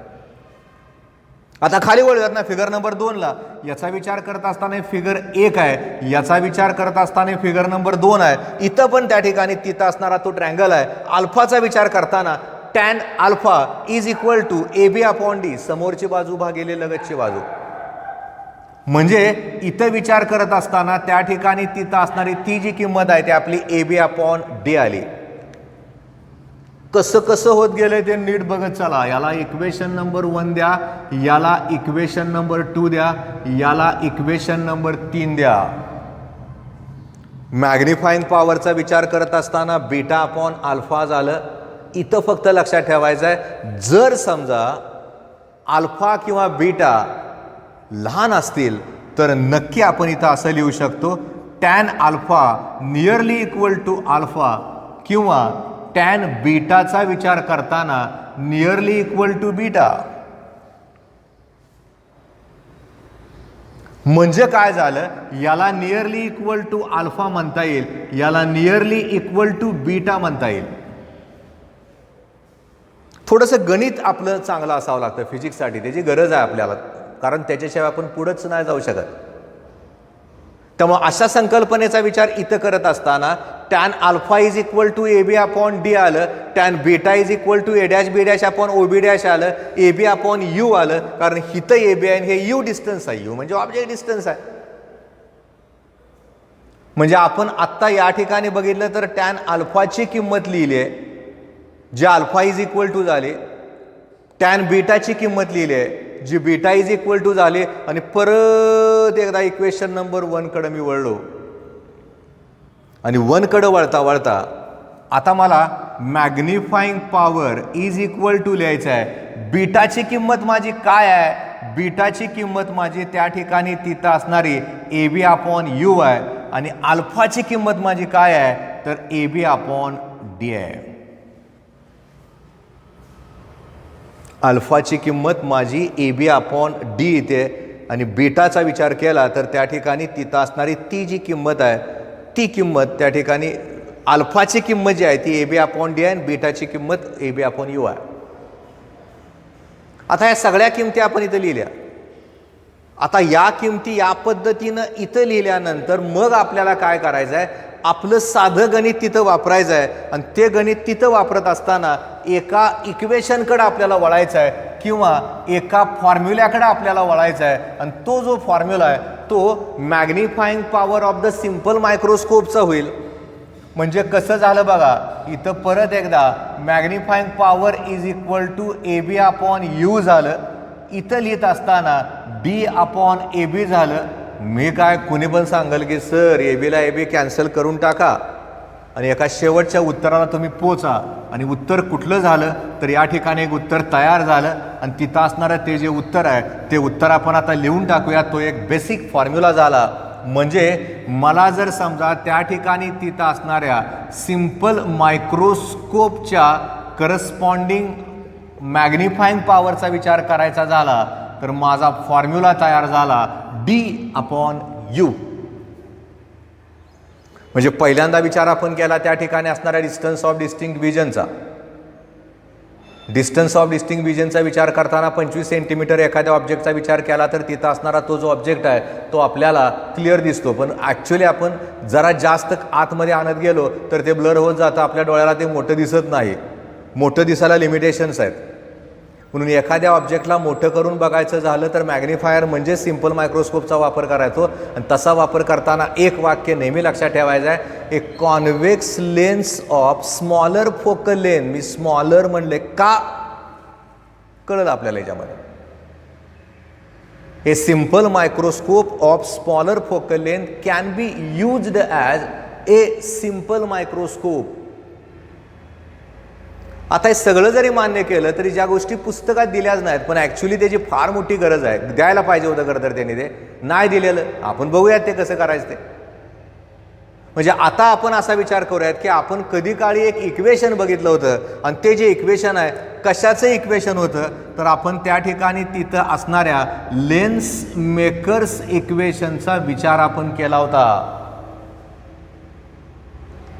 आता खाली वळूयात ना फिगर नंबर 2 ला. याचा विचार करत असताना फिगर 1 आहे, याचा विचार करत असताना फिगर नंबर 2 आहे. इथं पण त्या ठिकाणी तिथं असणारा तो ट्रँगल आहे. अल्फाचा विचार करताना tan alpha is equal to A B upon D, समोरची बाजू भागिले लगतची बाजू. म्हणजे इथं विचार करत असताना त्या ठिकाणी तिथं असणारी ती जी किंमत आहे ती आपली ए बी अपॉन डी आली. कसं कसं होत गेलंय ते नीट बघत चला. याला इक्वेशन नंबर 1 द्या, याला इक्वेशन नंबर 2 द्या, याला इक्वेशन नंबर 3 द्या. मॅग्निफाईंग पॉवरचा विचार करत असताना बीटा अपॉन अल्फा झालं. इथं फक्त लक्षात ठेवायचं आहे, जर समजा अल्फा किंवा बीटा लहान असतील तर नक्की आपण इथं असं लिहू शकतो tan alpha nearly equal to alpha, किंवा टॅन बीटाचा विचार करताना नियरली इक्वल टू बीटा. म्हणजे काय झालं, याला नियरली इक्वल टू अल्फा म्हणता येईल, याला नियरली इक्वल टू बीटा म्हणता येईल. थोडंसं गणित आपलं चांगलं असावं लागतं फिजिक्ससाठी, त्याची गरज आहे आपल्याला, कारण त्याच्याशिवाय आपण पुढंच नाही जाऊ शकत. त्यामुळे अशा संकल्पनेचा विचार इथं करत असताना tan alpha is equal to A B upon D आलं, tan beta is equal to A dash B dash upon O B dash आलं, ए बी अपॉन यू आलं. कारण इथं ए बी आहे, हे यू डिस्टन्स आहे, यू म्हणजे object distance आहे. म्हणजे आपण आत्ता या ठिकाणी बघितलं तर टॅन अल्फाची किंमत लिहिली आहे, जे अल्फा इज इक्वल टू झाले. टॅन बीटाची किंमत लिहिली आहे, जी बीटा इज इक्वल टू झाली. आणि परत एकदा इक्वेशन नंबर 1 कडे मी वळलो, आणि 1 कडे वळता वळता आता मला magnifying power is equal to लिहायचं आहे. बीटाची किंमत माझी काय आहे? बीटाची किंमत माझी त्या ठिकाणी तिथं असणारी ए बी अपॉन यू आहे, आणि अल्फाची किंमत माझी काय आहे तर ए बी अपॉन डी आहे. अल्फाची किंमत माझी ए बी अपॉन डी इथे, आणि बीटाचा विचार केला तर त्या ठिकाणी तिथं असणारी ती जी किंमत आहे ती किंमत त्या ठिकाणी अल्फाची किंमत जी आहे ती ए बी अपॉन डी आहे, आणि बीटाची किंमत ए बी अपॉन यू आहे. आता या सगळ्या किमती आपण इथं लिहिल्या. आता या किमती या पद्धतीनं इथं लिहिल्यानंतर मग आपल्याला काय करायचं आहे, आपलं साधं गणित तिथं वापरायचं आहे. आणि ते गणित तिथं वापरत असताना एका इक्वेशनकडे आपल्याला वळायचं आहे, किंवा एका फॉर्म्युल्याकडे आपल्याला वळायचं आहे. आणि तो जो फॉर्म्युला आहे तो magnifying power of the simple मायक्रोस्कोपचा होईल. म्हणजे कसं झालं बघा, इथं परत एकदा magnifying power is equal to A B upon U झालं. इथं लिहित असताना डी अपॉन ए बी झालं. मी काय कुणी पण सांगेल की सर ए बीला ए बी कॅन्सल करून टाका आणि एका शेवटच्या उत्तराला तुम्ही पोचा, आणि उत्तर कुठलं झालं तर या ठिकाणी एक उत्तर तयार झालं, आणि तिथं असणारं ते जे उत्तर आहे ते उत्तर आपण आता लिहून टाकूया. तो एक बेसिक फॉर्म्युला झाला. म्हणजे मला जर समजा त्या ठिकाणी तिथं असणाऱ्या सिम्पल मायक्रोस्कोपच्या करस्पॉन्डिंग मॅग्निफाईंग पॉवरचा विचार करायचा झाला तर माझा फॉर्म्युला तयार झाला डी अपॉन यू. म्हणजे पहिल्यांदा विचार आपण केला त्या ठिकाणी असणाऱ्या डिस्टन्स ऑफ डिस्टिंक्ट विजनचा. डिस्टन्स ऑफ डिस्टिंग विजनचा विचार करताना 25 सेंटीमीटर एखाद्या ऑब्जेक्टचा विचार केला तर तिथं असणारा तो जो ऑब्जेक्ट आहे तो आपल्याला क्लिअर दिसतो, पण ॲक्च्युली आपण जरा जास्त आतमध्ये आणत गेलो तर ते ब्लर होत जातं, आपल्या डोळ्याला ते मोठं दिसत नाही, मोठं दिसायला लिमिटेशन्स आहेत. म्हणून एखाद्या ऑब्जेक्टला मोठं करून बघायचं झालं तर मॅग्निफायर म्हणजे सिम्पल मायक्रोस्कोपचा वापर करायचो. आणि तसा वापर करताना एक वाक्य नेहमी लक्षात ठेवायचं आहे, a convex lens of smaller focal length. मी स्मॉलर म्हणले का कळलं आपल्याला याच्यामध्ये. A simple microscope of smaller focal length can be used as a simple microscope. आता हे सगळं जरी मान्य केलं तरी ज्या गोष्टी पुस्तकात दिल्याच नाहीत पण ॲक्च्युली त्याची फार मोठी गरज आहे, द्यायला पाहिजे होतं खरं तर त्यांनी ते नाही दिलेलं. आपण बघूयात ते कसं करायचं ते. म्हणजे आता आपण असा विचार करूयात की आपण कधी काळी एक इक्वेशन बघितलं होतं आणि ते जे इक्वेशन आहे कशाचं इक्वेशन होतं तर आपण त्या ठिकाणी तिथं असणाऱ्या लेन्स मेकर्स इक्वेशनचा विचार आपण केला होता.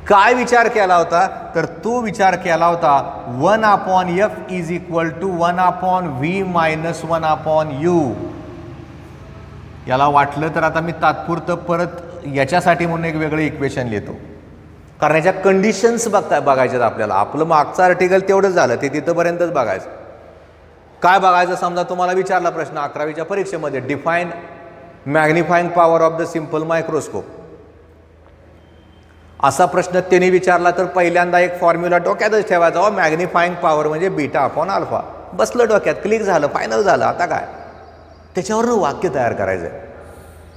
काय विचार केला होता तर तो विचार केला होता 1/f is equal to 1/v minus 1/u. याला वाटलं तर आता मी तात्पुरतं परत याच्यासाठी म्हणून एक वेगळं इक्वेशन लिहितो, कारण याच्या कंडिशन्स बघायच्यात आपल्याला. आपलं मागचं आर्टिकल तेवढंच झालं, ते तिथंपर्यंतच बघायचं. काय बघायचं समजा तुम्हाला विचारला प्रश्न 11वीच्या परीक्षेमध्ये, define magnifying power of the simple microscope. असा प्रश्न त्यांनी विचारला तर पहिल्यांदा एक फॉर्म्युला डोक्यातच ठेवायचा, मॅग्निफाईंग पॉवर म्हणजे बीटा अपॉन अल्फा. बसलं डोक्यात, क्लिक झालं, फायनल झालं. आता काय त्याच्यावरनं वाक्य तयार करायचं आहे.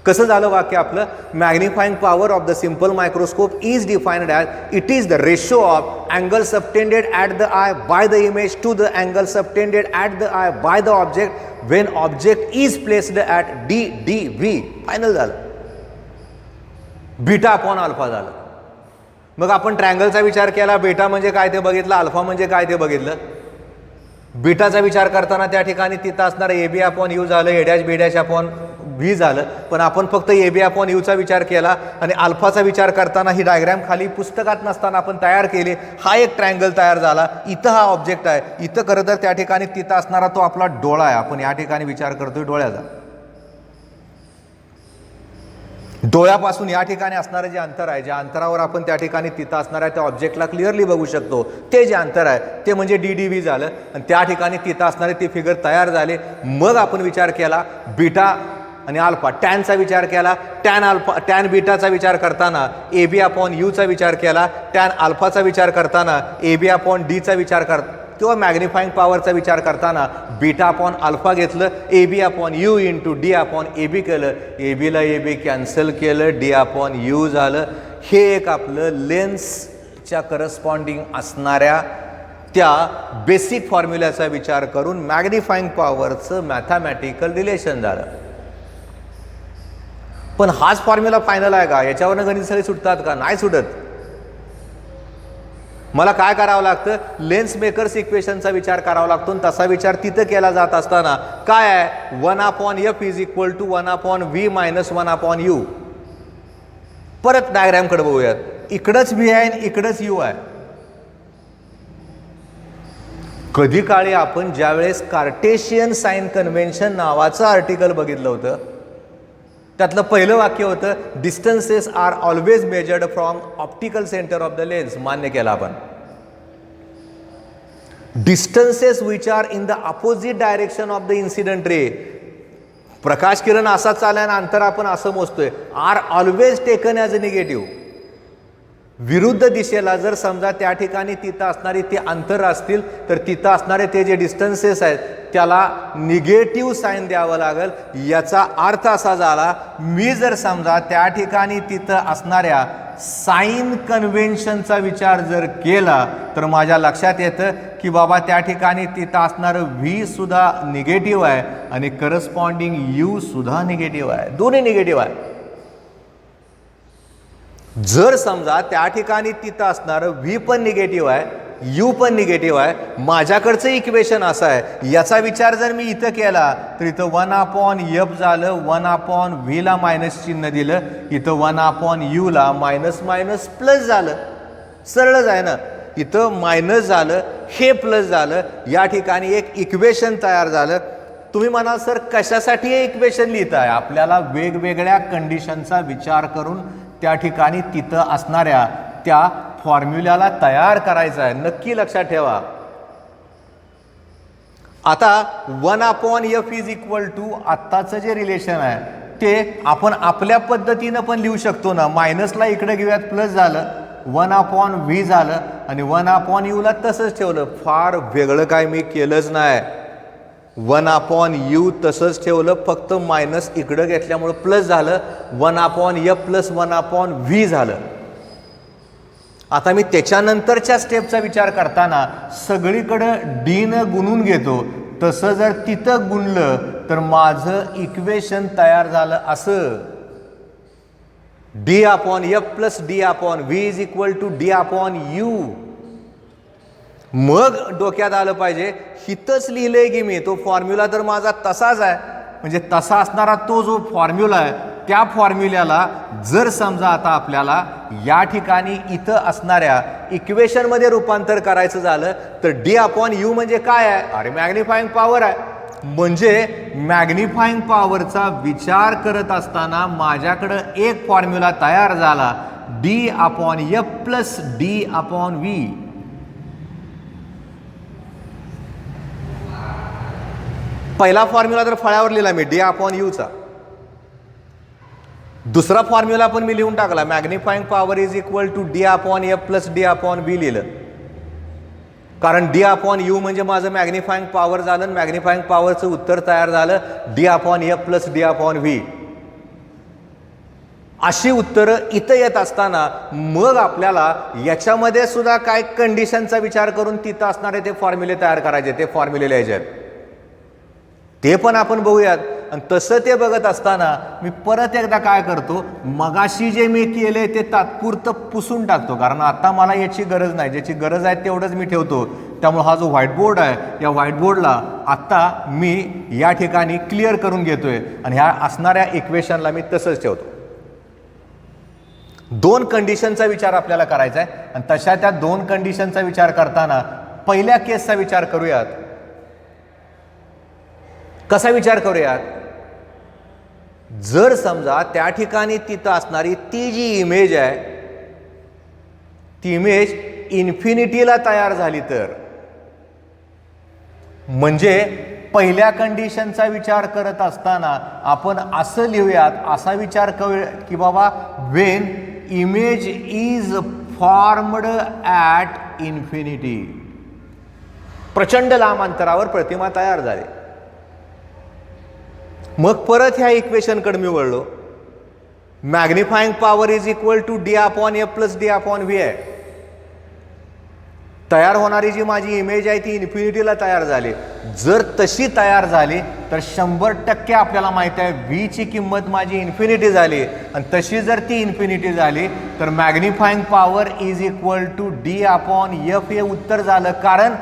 कसं झालं वाक्य आपलं, magnifying power of the simple microscope is defined as it is the ratio of angle subtended at the eye by the image to the angle subtended at the eye by the object when object is placed at DV. Final झालं, beta upon alpha झालं. मग आपण ट्रँगलचा विचार केला, बेटा म्हणजे काय ते बघितलं, अल्फा म्हणजे काय ते बघितलं. बीटाचा विचार करताना त्या ठिकाणी तिथं असणारं AB अपॉन U झालं, A' अपॉन V झालं. पण आपण फक्त AB अपॉन Uचा विचार केला आणि अल्फाचा विचार करताना ही डायग्रॅम खाली पुस्तकात नसताना आपण तयार केली. हा एक ट्रँगल तयार झाला. इथं हा ऑब्जेक्ट आहे, इथं खरं तर त्या ठिकाणी तिथं असणारा तो आपला डोळा आहे. आपण या ठिकाणी विचार करतोय डोळ्याचा. डोळ्यापासून या ठिकाणी असणारं जे अंतर आहे, ज्या अंतरावर आपण त्या ठिकाणी तिथं असणाऱ्या त्या ऑब्जेक्टला क्लिअरली बघू शकतो, ते जे अंतर आहे ते म्हणजे DDV झालं. आणि त्या ठिकाणी तिथं असणारे ते फिगर तयार झाले. मग आपण विचार केला बीटा आणि अल्फा, टॅनचा विचार केला, टॅन बीटाचा विचार करताना AB अपॉन Uचा विचार केला, टॅन अल्फाचा विचार करताना AB अपॉन Dचा विचार किंवा मॅग्निफाईंग पॉवरचा विचार करताना बीटा अपॉन अल्फा घेतलं, AB upon U into D upon AB केलं, ABला AB कॅन्सल केलं, D अपॉन U झालं. हे एक आपलं लेन्सच्या करस्पॉन्डिंग असणाऱ्या त्या बेसिक फॉर्म्युल्याचा विचार करून मॅग्निफाईंग पॉवरचं मॅथमॅटिकल रिलेशन झालं. पण हाच फॉर्म्युला फायनल आहे का? याच्यावरनं गणित सगळे सुटतात का? नाही सुटत. मला काय करावं लागतं, लेन्स मेकर्स इक्वेशनचा विचार करावा लागतो. तसा विचार तिथं केला जात असताना काय आहे, 1/f is equal to 1/v minus 1/u. परत डायग्रॅमकडे बघूयात. इकडंच V आहे आणि इकडंच U आहे. कधी काळी आपण ज्यावेळेस कार्टेशियन साइन कन्व्हेन्शन नावाचं आर्टिकल बघितलं होतं, त्यातलं पहिलं वाक्य होतं distances are always measured from optical centre of the lens. मान्य केला आपण. Distances which are in the opposite direction of the incident ray, प्रकाश किरण असा चालला आणि अंतर आपण असं मोजतोय, are always taken as a negative. विरुद्ध दिशेला जर समजा त्या ठिकाणी तिथं असणारी ते अंतर असतील तर तिथं असणारे ते जे डिस्टन्सेस आहेत त्याला निगेटिव्ह साईन द्यावं लागेल. याचा अर्थ असा झाला, मी जर समजा त्या ठिकाणी तिथं असणाऱ्या साइन कन्व्हेन्शनचा विचार जर केला तर माझ्या लक्षात येतं की बाबा त्या ठिकाणी तिथं असणारं V सुद्धा निगेटिव्ह आहे आणि करस्पॉन्डिंग U सुद्धा निगेटिव्ह आहे. दोन्ही निगेटिव्ह आहे. जर समजा त्या ठिकाणी तिथं असणारं V पण निगेटिव्ह आहे, U पण निगेटिव्ह आहे, माझ्याकडचं इक्वेशन असं आहे, याचा विचार जर मी इथं केला तर इथं 1/f झालं, 1/v ला मायनस चिन्ह दिलं, इथं 1/u ला मायनस मायनस प्लस झालं. सरळच आहे ना. इथं मायनस झालं, हे प्लस झालं, या ठिकाणी एक इक्वेशन तयार झालं. तुम्ही म्हणाल सर कशासाठी हे इक्वेशन लिहिताय? आपल्याला वेगवेगळ्या कंडिशनचा विचार करून त्या ठिकाणी तिथं असणाऱ्या त्या फॉर्म्युल्याला तयार करायचं आहे. नक्की लक्षात ठेवा. आता 1/f इज इक्वल टू आत्ताचं जे रिलेशन आहे ते आपण आपल्या पद्धतीनं पण लिहू शकतो ना. मायनसला इकडे घेऊयात, प्लस झालं, 1/v झालं आणि 1/u ला तसंच ठेवलं. फार वेगळं काय मी केलंच नाही. 1/u तसंच ठेवलं, फक्त मायनस इकडं घेतल्यामुळं प्लस झालं, 1/f प्लस 1/v झालं. आता मी त्याच्यानंतरच्या स्टेपचा विचार करताना सगळीकडं डीनं गुणून घेतो. तसं जर तिथं गुणलं तर माझं इक्वेशन तयार झालं असं, d/f plus d/v is equal to d/u. मग डोक्यात आलं पाहिजे हितच लिहिलंय की मी, तो फॉर्म्युला तर माझा तसाच आहे. म्हणजे तसा असणारा तो जो फॉर्म्युला आहे त्या फॉर्म्युल्याला जर समजा आता आपल्याला या ठिकाणी इथं असणाऱ्या इक्वेशनमध्ये रूपांतर करायचं झालं तर d/u म्हणजे काय आहे? अरे मॅग्निफाईंग पॉवर आहे. म्हणजे मॅग्निफाईंग पॉवरचा विचार करत असताना माझ्याकडं एक फॉर्म्युला तयार झाला, d/f प्लस d/v. पहिला फॉर्म्युला तर फळ्यावर लिहिला मी d/u चा. दुसरा फॉर्म्युला पण मी लिहून टाकला, magnifying power is equal to d/f plus d/v लिहिलं. कारण d/u म्हणजे माझं मॅग्निफाईंग पॉवर झालं, मॅग्निफाईंग पॉवरचं उत्तर तयार झालं d/f प्लस d/v. अशी उत्तरं इथं येत असताना मग आपल्याला याच्यामध्ये सुद्धा काय कंडिशनचा विचार करून तिथं असणारे ते फॉर्म्युले तयार करायचे, ते फॉर्म्युले लिहायचे, ते पण आपण बघूयात. आणि तसं ते बघत असताना मी परत एकदा काय करतो, मगाशी जे मी केले ते तात्पुरतं पुसून टाकतो. कारण आता मला याची गरज नाही, ज्याची गरज आहे तेवढंच मी ठेवतो. त्यामुळे हा जो व्हाईट बोर्ड आहे या व्हाईट बोर्डला आता मी या ठिकाणी क्लिअर करून घेतोय आणि ह्या असणाऱ्या इक्वेशनला मी तसंच ठेवतो. दोन कंडिशनचा विचार आपल्याला करायचा आहे आणि तशा त्या दोन कंडिशनचा विचार करताना पहिल्या केसचा विचार करूयात. कसा विचार करूयात? जर समजा त्या ठिकाणी तिथं असणारी ती जी इमेज आहे ती इमेज इन्फिनिटीला तयार झाली तर, म्हणजे पहिल्या कंडिशनचा विचार करत असताना आपण असं लिहूयात, असा विचार करूया की बाबा Wien image is formed at infinity, प्रचंड लांब अंतरावर प्रतिमा तयार झाली. मग परत ह्या इक्वेशनकडे मी वळलो, magnifying power is equal to d/f plus d/v आहे. तयार होणारी जी माझी इमेज आहे ती इन्फिनिटीला तयार झाली. जर तशी तयार झाली तर 100% आपल्याला माहिती आहे v ची किंमत माझी इन्फिनिटी झाली आणि तशी जर ती इन्फिनिटी झाली तर magnifying power is equal to d/f हे उत्तर झालं. कारण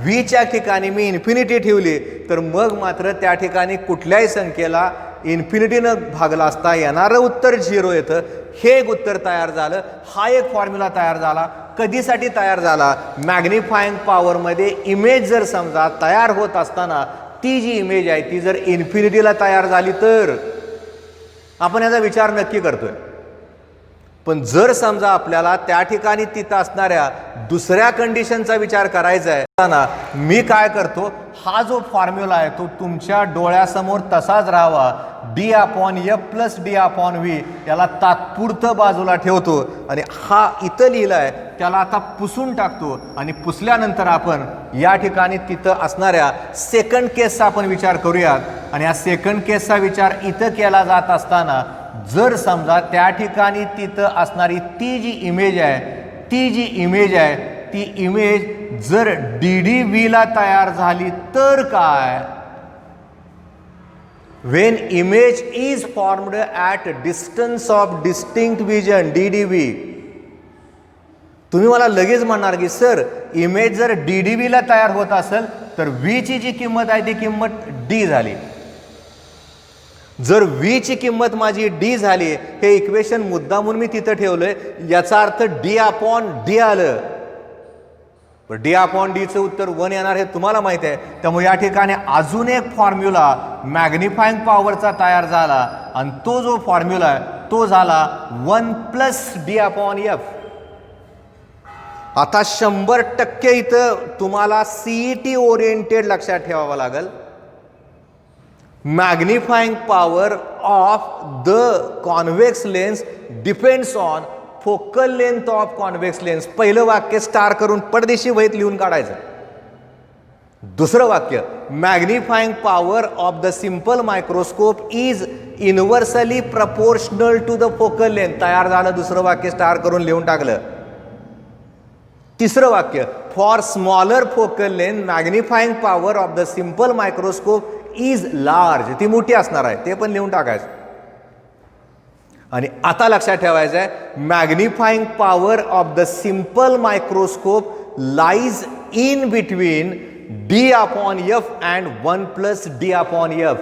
v च्या ठिकाणी मी इन्फिनिटी ठेवली तर मग मात्र त्या ठिकाणी कुठल्याही संख्येला इन्फिनिटीनं भागला असता येणारं उत्तर 0 येतं. हे एक उत्तर तयार झालं. हा एक फॉर्म्युला तयार झाला. कधीसाठी तयार झाला? मॅग्निफाईंग पॉवरमध्ये इमेज जर समजा तयार होत असताना ती जी इमेज आहे ती जर इन्फिनिटीला तयार झाली तर आपण याचा विचार नक्की करतोय. पण जर समजा आपल्याला त्या ठिकाणी तिथं असणाऱ्या दुसऱ्या कंडिशनचा विचार करायचा आहे मी काय करतो, हा जो फॉर्म्युला आहे तो तुमच्या डोळ्यासमोर तसाच राहावा. d/f प्लस d/v याला तात्पुरतं बाजूला ठेवतो आणि हा इथं लिहिलाय त्याला आता पुसून टाकतो आणि पुसल्यानंतर आपण या ठिकाणी तिथं असणाऱ्या सेकंड केसचा आपण विचार करूयात. आणि या सेकंड केसचा विचार इथं केला जात असताना जर समजा त्या ठिकाणी तिथं असणारी ती जी इमेज आहे ती इमेज जर d/v ला तयार झाली तर काय? When image is formed at distance of distinct vision d/v, तुम्ही मला लगेच म्हणणार की सर इमेज जर d/v ला तयार होत असेल तर v ची जी किंमत आहे ती किंमत d झाली. जर v ची किंमत माझी d झाली, हे इक्वेशन मुद्दामून मी तिथं ठेवलंय, याचा अर्थ d/d आलं. डी अपॉन डीचं उत्तर 1 येणार हे तुम्हाला माहिती आहे. त्यामुळे या ठिकाणी अजून एक फॉर्म्युला मॅग्निफाईंग पॉवरचा तयार झाला आणि तो जो फॉर्म्युला आहे तो झाला 1 प्लस डी अपॉन एफ. आता 100% इथं तुम्हाला सीईटी ओरिएंटेड लक्षात ठेवावं लागेल. Magnifying power of the convex lens depends on focal length of convex lens. पहिलं वाक्य स्टार करून पडदेशी वहीत लिहून काढायचं. दुसरं वाक्य magnifying power of the simple microscope is inversely proportional to the focal length. तयार झालं दुसरं वाक्य स्टार करून लिहून टाकलं. तिसरं वाक्य for smaller focal length magnifying power of the simple microscope is large. ती मोठी असणार आहे ते पण लिहून टाकायचं. आणि आता लक्षात ठेवायचं आहे magnifying power of the simple microscope lies in between D upon F and 1 plus D upon F.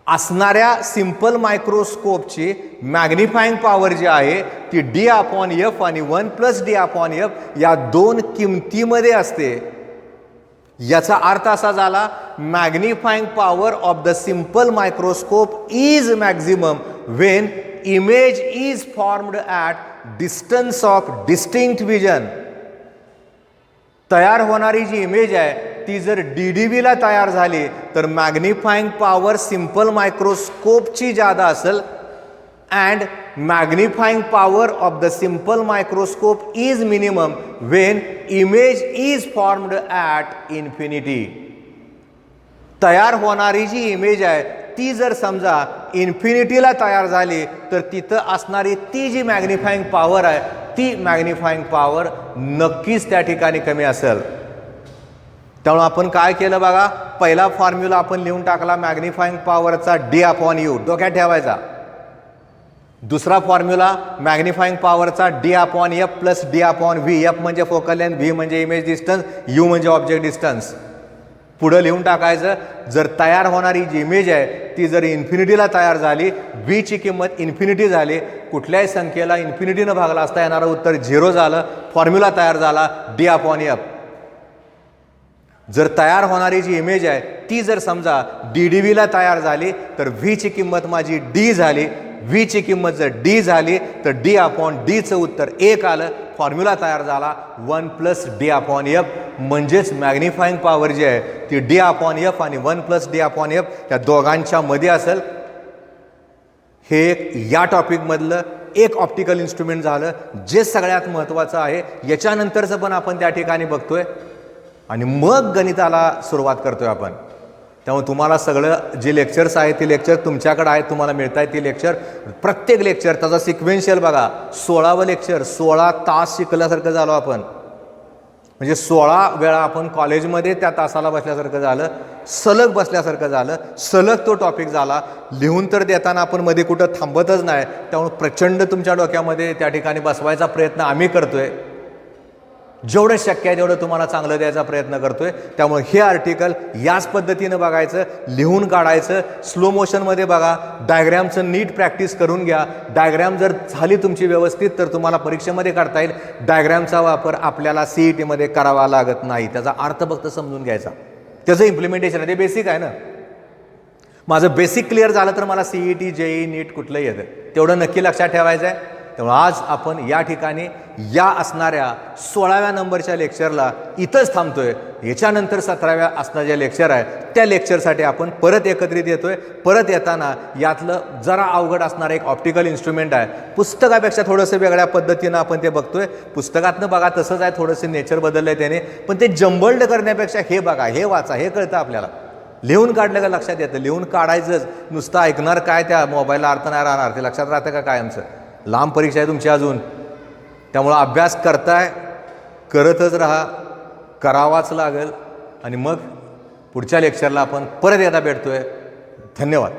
असणाऱ्या सिंपल मायक्रोस्कोपची मॅग्निफाईंग पॉवर जी आहे ती डी अपॉन एफ आणि 1 प्लस डी अपॉन एफ या दोन किमतीमध्ये असते. याचा अर्थ असा झाला magnifying power of the simple microscope is maximum when image is formed at distance of distinct vision. तयार होणारी जी इमेज आहे ती जर DDVला तयार झाली तर मॅग्निफाईंग पॉवर सिंपल मायक्रोस्कोपची जादा असेल and magnifying power of the simple microscope is minimum when image is formed at infinity. तयार होणारी जी इमेज आहे ती जर समजा इन्फिनिटीला तयार झाली तर तिथं असणारी ती जी मॅग्निफाईंग पॉवर आहे ती मॅग्निफाईंग पॉवर नक्कीच त्या ठिकाणी कमी असेल. त्यामुळे आपण काय केलं बघा पहिला फॉर्म्युला आपण लिहून टाकला मॅग्निफाईंग पॉवरचा डी अपॉन यू डोक्यात ठेवायचा. दुसरा फॉर्म्युला मॅग्निफाईंग पॉवरचा D upon F plus D upon V. F म्हणजे फोकल लेंथ, व्ही म्हणजे इमेज डिस्टन्स, यू म्हणजे ऑब्जेक्ट डिस्टन्स. पुढं लिहून टाकायचं जर तयार होणारी जी इमेज आहे ती जर इन्फिनिटीला तयार झाली व्हीची किंमत इन्फिनिटी झाली कुठल्याही संख्येला इन्फिनिटीनं भागला असता येणारं उत्तर 0 झालं. फॉर्म्युला तयार झाला डी अपॉन एफ. जर तयार होणारी जी इमेज आहे ती जर समजा DDVला तयार झाली तर व्हीची किंमत माझी डी झाली. व्हीची किंमत जर डी झाली तर डी अपॉन डीचं उत्तर 1 आलं. फॉर्म्युला तयार झाला 1 प्लस डी अपॉन एफ. म्हणजेच मॅग्निफाईंग पॉवर जी आहे ती डी अपॉन एफ आणि 1 प्लस डी अपॉन एफ या दोघांच्या मध्ये असेल. हे एक या टॉपिकमधलं एक ऑप्टिकल इन्स्ट्रुमेंट झालं जे सगळ्यात महत्त्वाचं आहे. याच्यानंतरचं पण आपण त्या ठिकाणी बघतोय आणि मग गणिताला सुरुवात करतोय आपण. त्यामुळे तुम्हाला सगळं जे लेक्चर्स आहेत ते लेक्चर तुमच्याकडे आहेत तुम्हाला मिळत आहेत. ते लेक्चर प्रत्येक लेक्चर त्याचा सिक्वेन्शियल बघा 16वं लेक्चर 16 तास शिकल्यासारखं झालो आपण. म्हणजे 16 वेळा आपण कॉलेजमध्ये त्या तासाला बसल्यासारखं झालं. सलग बसल्यासारखं झालं. सलग तो टॉपिक झाला. लिहून तर देताना आपण मध्ये कुठं थांबतच नाही. त्यामुळे प्रचंड तुमच्या डोक्यामध्ये त्या ठिकाणी बसवायचा प्रयत्न आम्ही करतोय. जेवढं शक्य आहे तेवढं तुम्हाला चांगलं द्यायचा प्रयत्न करतोय. त्यामुळे हे आर्टिकल याच पद्धतीनं बघायचं, लिहून काढायचं, स्लो मोशनमध्ये बघा, डायग्रॅमचं नीट प्रॅक्टिस करून घ्या. डायग्रॅम जर झाली तुमची व्यवस्थित तर तुम्हाला परीक्षेमध्ये काढता येईल. डायग्रॅमचा वापर आपल्याला CETमध्ये करावा लागत नाही. त्याचा अर्थ फक्त समजून घ्यायचा. त्याचं इम्प्लिमेंटेशन आहे ते बेसिक आहे ना. माझं बेसिक क्लिअर झालं तर मला CET JEE नीट कुठलंही येतं. तेवढं नक्की लक्षात ठेवायचं आहे. त्यामुळे आज आपण या ठिकाणी या असणाऱ्या 16व्या नंबरच्या लेक्चरला इथंच थांबतोय. याच्यानंतर 17व्या असणारं जे लेक्चर आहे त्या लेक्चरसाठी आपण परत एकत्रित येतोय. परत येताना यातलं जरा अवघड असणारं एक ऑप्टिकल इन्स्ट्रुमेंट आहे. पुस्तकापेक्षा थोडंसं वेगळ्या पद्धतीनं आपण ते बघतोय. पुस्तकातनं बघा तसंच आहे, थोडंसं नेचर बदललं आहे त्याने, पण ते जंबल्ड करण्यापेक्षा हे बघा, हे वाचा, हे कळतं आपल्याला. लिहून काढलं का लक्षात येतं. लिहून काढायचंच, नुसतं ऐकणार काय त्या मोबाईलला अर्थ नाही राहणार. ते लक्षात राहतं का काय आमचं. लांब परीक्षा आहे तुमची अजून. त्यामुळं अभ्यास करताय, करतच राहा, करावाच लागेल. आणि मग पुढच्या लेक्चरला आपण परत एकदा भेटतोय. धन्यवाद.